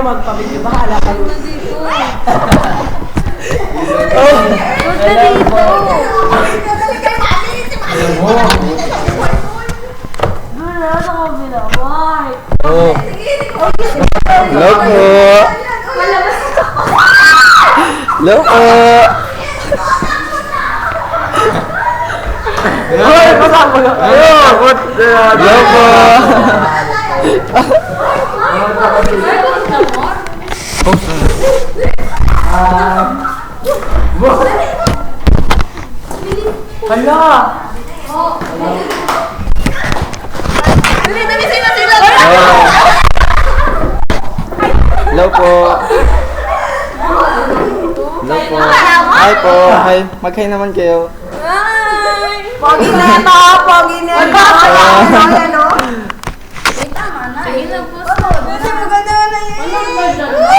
magpabidyo. Bahala kayo. Punta dito. Doon na sa kabila. Why? Oh. Hello po. Hello po. Hoy, kasama ka. Hello po. Hala! Hello po. Hello po. Hi po. Hi. Mag-hi naman kayo. Pogi na ito. Pogi na ito. Sige na po. Kasi maganda na yun.